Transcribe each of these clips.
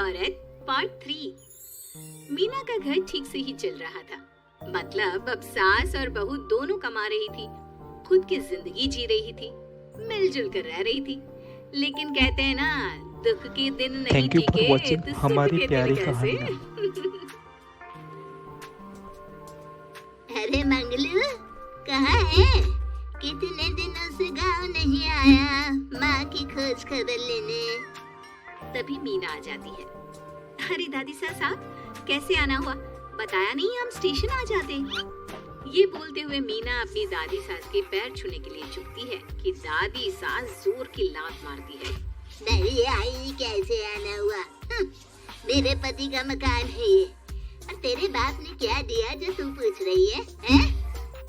औरत पार्ट 3। मीना का घर ठीक से ही चल रहा था। मतलब अब सास और बहू दोनों कमा रही थी, खुद की जिंदगी जी रही थी, मिलजुल कर रह रही थी। लेकिन कहते हैं ना, दुख के दिन नहीं थैंक यू फॉर टीके वॉचिंग तो सुख हमारी के दिन प्यारी कैसे। कहानियाँ। अरे मंगलू, कहाँ है? कितने दिनों से गांव नहीं आया माँ की खोज खबर लेने। तभी मीना आ जाती है। अरे दादी साहब, कैसे आना हुआ? बताया नहीं, हम स्टेशन आ जाते। ये बोलते हुए मीना अपनी दादी सास के पैर छूने के लिए झुकती है कि दादी सास जोर की लात मारती है। नहीं आई, कैसे आना हुआ? मेरे पति का मकान है ये, और तेरे बाप ने क्या दिया जो तू पूछ रही है, हैं?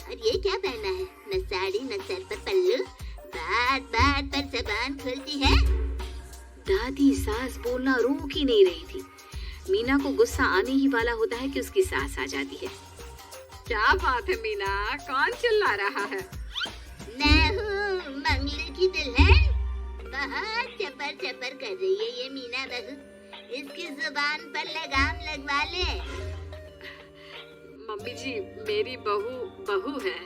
और ये क्या पहना है? न साड़ी न सर पर पल्लू, बात बात पर जबान खुलती है। दादी सास बोलना रोक ही नहीं रही थी। मीना को गुस्सा आने ही वाला होता है कि उसकी सास आ जाती है। क्या बात है मीना, कौन चिल्ला रहा है? मैं हूँ मंगलू की दुल्हन। बहुत चपर चपर कर रही है ये मीना बहू, इसकी जुबान पर लगाम लगवा ले। मम्मी जी, मेरी बहू है,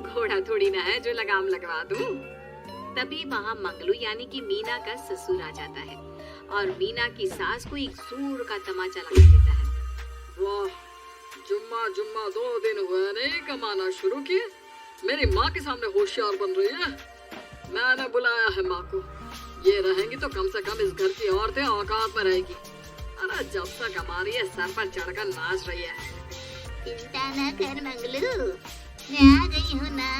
घोड़ा थोड़ी ना है जो लगाम लगवा दूं। तभी वहाँ मंगलू यानी कि मीना का ससुर आ जाता है और मीना की सास को एक जोर का तमाचा लगा देता है। वाह, जुम्मा 2 दिन हुए नहीं कमाना शुरू किए, मेरी माँ के सामने होशियार बन रही है। मैंने बुलाया है माँ को, ये रहेंगी तो कम से कम इस घर की औरतें औकात में रहेगी। अरे जब तक हमारी है सर पर चढ़कर नाच रही है। चिंता न कर मंगलू, मैं आ गई हूँ ना,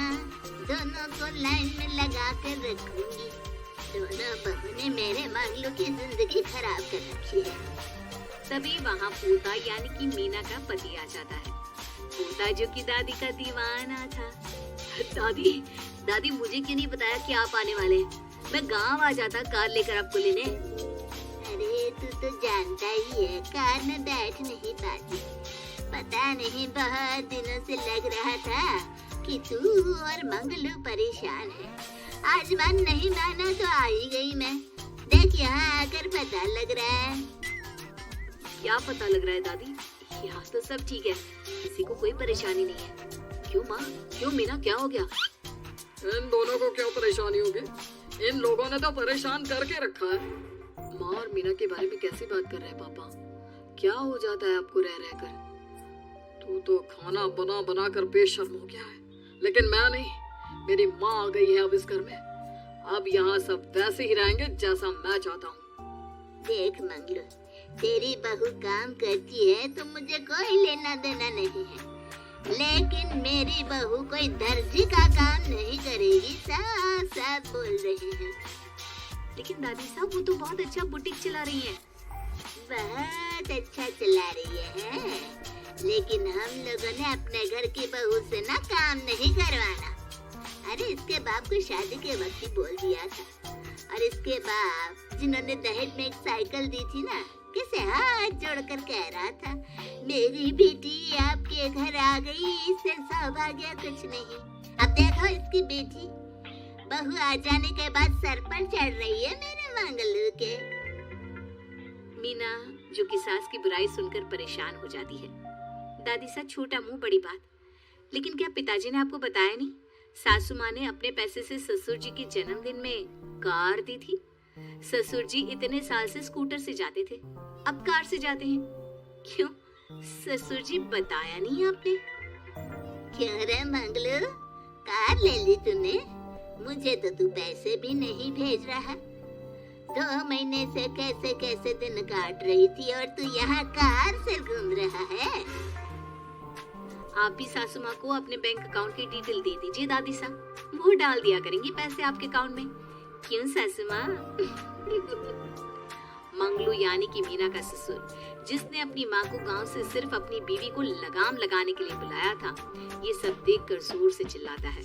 दोनों को लाइन में लगा कर रखूंगी। दोनों बहू ने मेरे मंगलू की जिंदगी खराब कर रखी है। तभी वहाँ पूता यानी कि मीना का पति आ जाता है। पूता जो कि दादी का दीवाना था। दादी मुझे क्यों नहीं बताया कि आप आने वाले हैं? मैं गांव आ जाता कार लेकर आपको लेने। अरे तू तो जानता ही है, कार में बैठ नहीं पाती। पता नहीं, बहुत दिनों से लग रहा था कि तू और मंगलू परेशान है। आज मन नहीं माना तो आ ही गई मैं। देख, यहाँ आकर पता लग रहा है। क्या पता लग रहा है दादी? यहाँ तो सब ठीक है, किसी को कोई परेशानी नहीं है। क्यों माँ, क्यों मीना, क्या हो गया? इन दोनों को क्यों परेशानी होगी? इन लोगों ने तो परेशान करके रखा है। माँ और मीना के बारे में कैसी बात कर रहे हैं पापा? क्या हो जाता है आपको रह रहकर? तू तो खाना बना बना कर बेशर्म हो गया है, लेकिन मैं नहीं। मेरी माँ आ गई है अब इस घर में। अब यहाँ सब वैसे ही रहेंगे जैसा मैं चाहता हूँ। देख मंगलू, तेरी बहू काम करती है तो मुझे कोई लेना देना नहीं है, लेकिन मेरी बहू कोई दर्जी का काम नहीं करेगी, साफ साफ बोल रहे हैं। लेकिन दादी साहब, वो तो बहुत अच्छा बुटीक चला रही है। बहुत अच्छा चला रही है, लेकिन हम लोगों ने अपने घर की बहू से ना काम नहीं करवाना। अरे इसके बाप को शादी के वक्त ही बोल दिया था, और इसके बाप जिन्होंने दहेज में एक साइकिल दी थी ना, किसे हाथ जोड़कर कह रहा था, मेरी बेटी आपके घर आ गई, इससे सौभाग्य कुछ नहीं। अब देखो इसकी बेटी, बहू आ जाने के बाद सर पर चढ़ रही है मेरे मंगलू के। मीना जो कि सास की बुराई सुनकर परेशान हो जाती है। दादी साहब, छोटा मुंह बड़ी बात। लेकिन क्या पिताजी ने आपको बताया नहीं? सासू माँ ने अपने पैसे से ससुर जी के जन्मदिन में कार दी थी। ससुर जी इतने साल से स्कूटर से जाते थे, अब कार से जाते हैं। क्यों ससुर जी, बताया नहीं आपने? क्यों रे मंगलू, कार ले ली तूने? मुझे तो तू पैसे भी नहीं भेज रहा। 2 महीने से कैसे कैसे दिन काट रही थी और तू यहाँ कार से घूम रहा है। आप भी सासू माँ को अपने बैंक अकाउंट की डिटेल दे दीजिए दादी साहब, वो डाल दिया करेंगी पैसे आपके अकाउंट में। क्यों सासू माँ? मंगलू यानी कि मीना का ससुर, जिसने अपनी माँ को गांव से सिर्फ अपनी बीवी को लगाम लगाने के लिए बुलाया था, ये सब देखकर जोर से चिल्लाता है।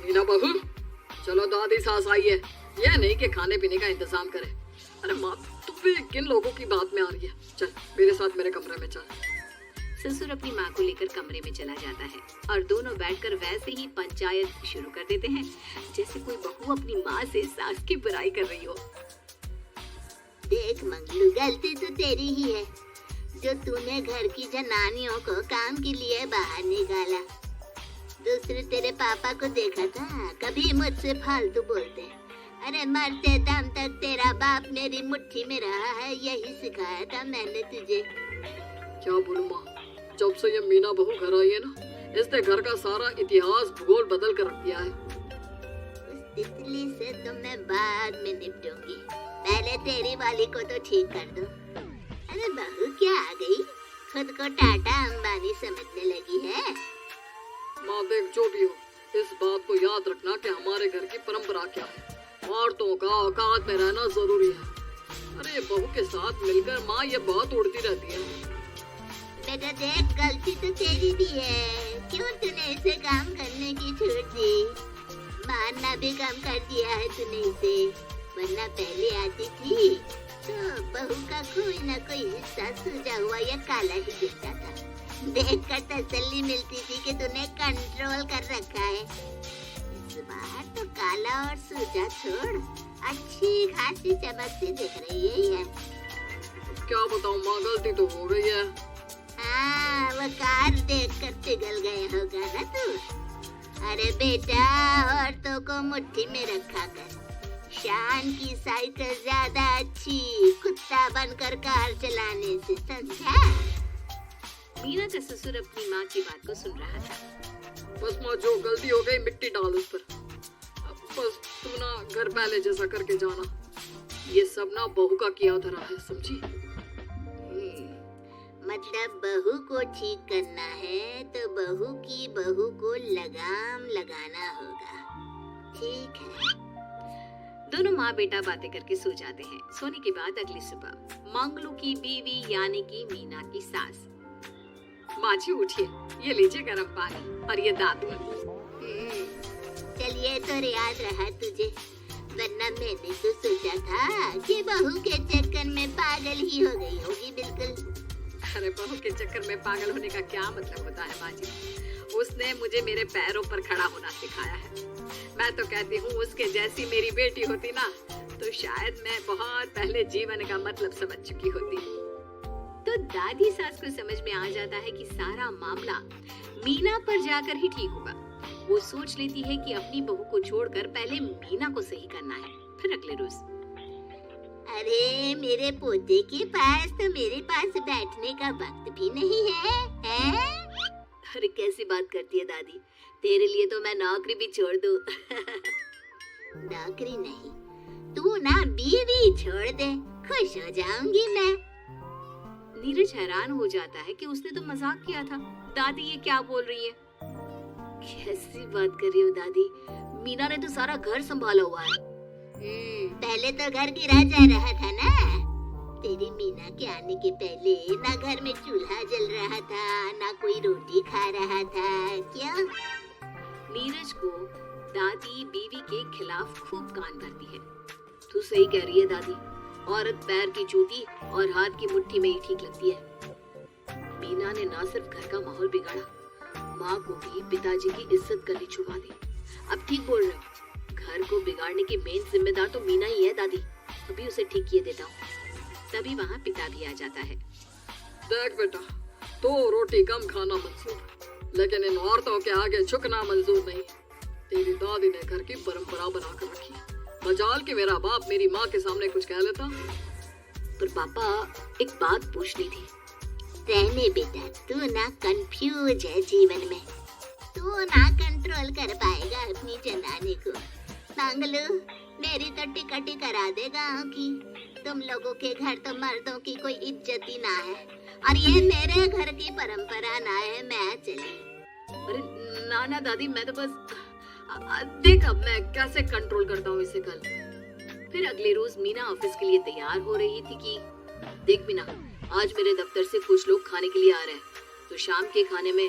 मीना बहू, चलो दादी सास आई है, यह नहीं कि खाने पीने का इंतजाम करे। अरे माँ, तू भी किन लोगों की बात में आ रही है? चल मेरे साथ मेरे कमरे में चल। ससुर अपनी माँ को लेकर कमरे में चला जाता है और दोनों बैठकर वैसे ही पंचायत शुरू कर देते हैं जैसे कोई बहू अपनी माँ से सास की बुराई कर रही हो। देख मंगलू, गलती तो तेरी ही है जो तूने घर की जनानियों को काम के लिए बाहर निकाला। दूसरे तेरे पापा को देखा था, कभी मुझसे फालतू बोलते। अरे मरते दम तक तेरा बाप मेरी मुट्ठी में रहा है, यही सिखाया था मैंने तुझे। क्या बोलूं माँ, जब से ये मीना बहू घर आई है ना, इसने घर का सारा इतिहास भूगोल बदल कर रख दिया है। उस तितली से तो मैं बाद में निपटूंगी, पहले तेरी वाली को तो ठीक कर दो। अरे बहू क्या आ गई, खुद को टाटा अंबानी समझने लगी है। माँ देख, जो भी हो, इस बात को याद रखना कि हमारे घर की परंपरा क्या है। औरतों का औकात में रहना जरूरी है। अरे बहू के साथ मिलकर माँ ये बहुत उड़ती रहती है। बेटा देख, गलती तो तेरी भी है, क्यों तूने इसे काम करने की छूट दी। मारना भी कम कर दिया है तूने इसे, वरना पहले आती थी तो बहू का कोई ना कोई हिस्सा सूजा हुआ या काला ही दिखता था। देखकर तसल्ली मिलती थी कि तूने कंट्रोल कर रखा है। इस बार तो काला और सूजा छोड़, अच्छी खासी चमकती दिख रही है ये। क्या बताऊं माँ, गलती तो हो गई है। हाँ, वो कार देखकर पिघल गए होगा ना तू। अरे बेटा, औरतों को मुट्ठी में रखा कर, शान की साइकिल ज्यादा अच्छी कुत्ता बनकर कार चलाने से, समझा। मीना का ससुर अपनी माँ की बात को सुन रहा था। बस माँ, जो गलती हो गई मिट्टी डाल उस पर। बस तुम ना घर पहले जैसा करके जाना। ये सब ना बहू का किया धरा है, समझी। मतलब बहू को ठीक करना है तो बहू की बहू को लगाम लगाना होगा, ठीक है। दोनों माँ बेटा बातें करके सो जाते हैं। सोने के बाद अगली सुबह मंगलू की बीवी यानी कि मीना की सास, माँ जी उठिए, ये लीजिए गर्म पानी और ये दातून। चलिए तो याद रहा तुझे, वरना मैंने तो सोचा था कि बहू के चक्कर में पागल ही हो गई होगी बिल्कुल। अरे बहू के चक्कर में पागल होने का क्या मतलब होता है माँ जी? उसने मुझे मेरे पैरों पर खड़ा होना सिखाया है। मैं तो कहती हूँ उसके जैसी मेरी बेटी होती ना तो शायद मैं बहुत पहले जीवन का मतलब समझ चुकी होती। तो दादी सास को समझ में आ जाता है कि सारा मामला मीना पर जाकर ही ठीक होगा। वो सोच लेती है कि अपनी बहू को छोड़कर पहले मीना को सही करना है। फिर अगले रोज, अरे मेरे पोते के पास तो मेरे पास बैठने का वक्त भी नहीं है? अरे कैसी बात करती है दादी, तेरे लिए तो मैं नौकरी भी छोड़ दूं। नौकरी नहीं, तू ना बीवी छोड़ दे, खुश हो जाऊंगी मैं। नीरज हैरान हो जाता है कि उसने तो मजाक किया था। दादी ये क्या बोल रही है? कैसी बात कर रही हो दादी? मीना ने तो सारा घर संभाला हुआ है। पहले तो घर गिरा जा रहा था ना, तेरी मीना के आने के पहले ना घर में चूल्हा जल रहा था, ना कोई रोटी खा रहा था। क्या? नीरज को दादी बीवी के खिलाफ खूब कान भरती है। तू सही कह रही है दादी, औरत पैर की जूती और हाथ की मुट्ठी में ही ठीक लगती है। मीना ने ना सिर्फ घर का माहौल बिगाड़ा, माँ को भी पिताजी की इज्जत करनी छुपा दी। अब ठीक बोल रहे हो, घर को बिगाड़ने की मेन जिम्मेदार तो मीना ही है दादी। अभी उसे ठीक किए देता हूँ। तभी वहाँ पिता भी आ जाता है। देख बेटा, तो रोटी कम खाना मंजूर, लेकिन इन औरतों के आगे झुकना मंजूर नहीं। तेरी दादी ने घर की परंपरा बना कर रखी है। मजाल कि मेरा बाप मेरी माँ के सामने कुछ कह लेता। पर पापा एक बात पूछनी थी। रहने बेटा, तू ना कंफ्यूज है जीवन में, तू ना कंट्रोल कर पाएगा अपनी जनानी को। मंगलू, मेरी तो टिकट ही करा दे गाँव की। तुम लोगों के घर तो मर्दों की कोई इज्जत ही ना है, और ये मेरे घर की परंपरा ना है, मैं चली। अरे ना ना दादी, मैं तो बस देख अब मैं कैसे कंट्रोल करता हूँ इसे कल। फिर अगले रोज मीना ऑफिस के लिए तैयार हो रही थी कि देख मीना, आज मेरे दफ्तर से कुछ लोग खाने के लिए आ रहे हैं, तो शाम के खाने में,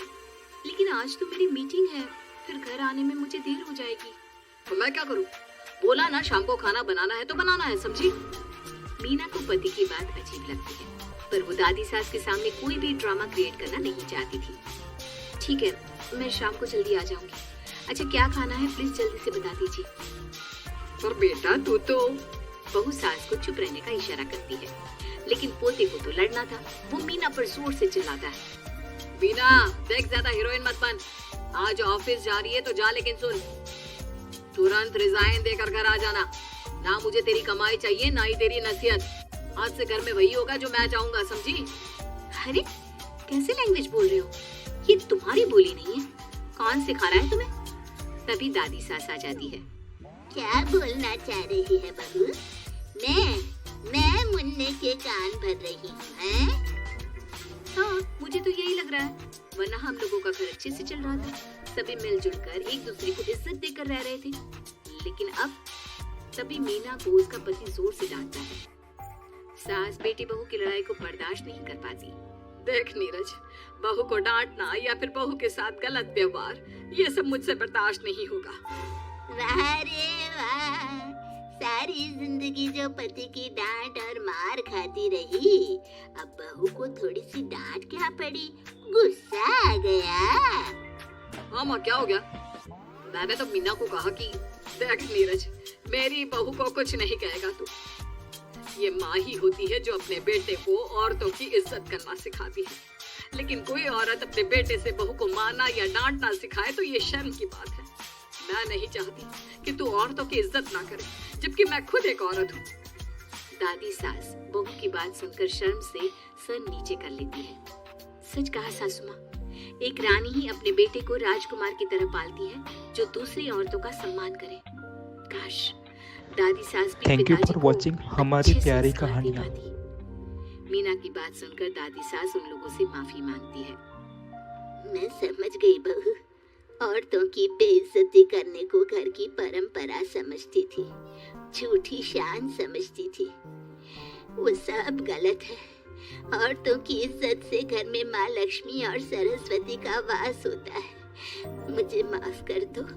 लेकिन आज तो मेरी मीटिंग है, फिर घर आने में मुझे देर हो जाएगी। तो मैं क्या करूँ? बोला ना शाम को खाना बनाना है तो बनाना है, समझी? मीना को पति की बात अजीब लगती है, पर वो दादी सास के सामने कोई भी ड्रामा क्रिएट करना नहीं चाहती थी। ठीक है, मैं शाम को जल्दी आ जाऊंगी। अच्छा क्या खाना है प्लीज जल्दी से बता दीजिए। पर बेटा तू तो बहू सास को चुप रहने का इशारा करती है, लेकिन पोते को तो लड़ना था। वो मीना पर जोर से चिल्लाता है, मीना देख ज्यादा हीरोइन मत बन, आज ऑफिस जा रही है तो जा, लेकिन सुन तुरंत रिजाइन देकर घर आ जाना। ना मुझे तेरी कमाई चाहिए ना ही तेरी नसीहत। आज से घर में वही होगा जो मैं चाहूंगा, समझी? अरे कैसे लैंग्वेज बोल रहे हो, ये तुम्हारी बोली नहीं है, कौन सिखा रहा है तुम्हें? तभी दादी सास आ जाती है। क्या बोलना चाह रही है बहू? मैं मुन्ने के कान भर रही हूँ, हैं? हाँ, मुझे तो यही लग रहा है, वरना हम लोगों का घर अच्छे से चल रहा था, सभी मिलजुल कर एक दूसरे को इज्जत देकर रह रहे थे। लेकिन अब तभी मीना को उसका पति जोर से डांटता है। सास बेटी बहू की लड़ाई को बर्दाश्त नहीं कर पाती। देख नीरज, बहू को डांटना या फिर बहू के साथ गलत व्यवहार, ये सब मुझसे बर्दाश्त नहीं होगा। वाह रे वाह, सारी जिंदगी जो पति की डांट और मार खाती रही, अब बहू को थोड़ी सी डांट क्या पड़ी, गुस्सा आ गया। हाँ माँ, क्या हो गया? मैंने तो मीना को कहा कि देख नीरज, मेरी बहू को कुछ नहीं कहेगा तू। ये माँ ही होती है जो अपने बेटे को औरतों की इज्जत करना सिखाती है, लेकिन कोई औरत अपने बेटे से बहू को मारना या डांटना सिखाए तो ये शर्म की बात है। मैं नहीं चाहती कि तू औरतों की इज्जत ना करे, जबकि मैं खुद एक औरत हूँ। दादी सास बहू की बात सुनकर शर्म से सर नीचे कर लेती है। सच कहा सासू माँ, एक रानी ही अपने बेटे को राजकुमार की तरह पालती है जो दूसरी औरतों का सम्मान करे। काश दादी सास भी थैंक यू पिताजी फॉर को वॉचिंग हमारी अच्छे प्यारी संस्कार दे कहानियाँ। पाती। मीना की बात सुनकर दादी सास उन लोगों से माफी मांगती है। मैं समझ गई बहू, औरतों की बेइज्जती करने को घर की परंपरा समझती थी, झूठी शान समझती थी। वो सब गलत है। औरतों की इज्जत से घर में माँ लक्ष्मी और सरस्वती का वास होता है। मुझे माफ कर दो।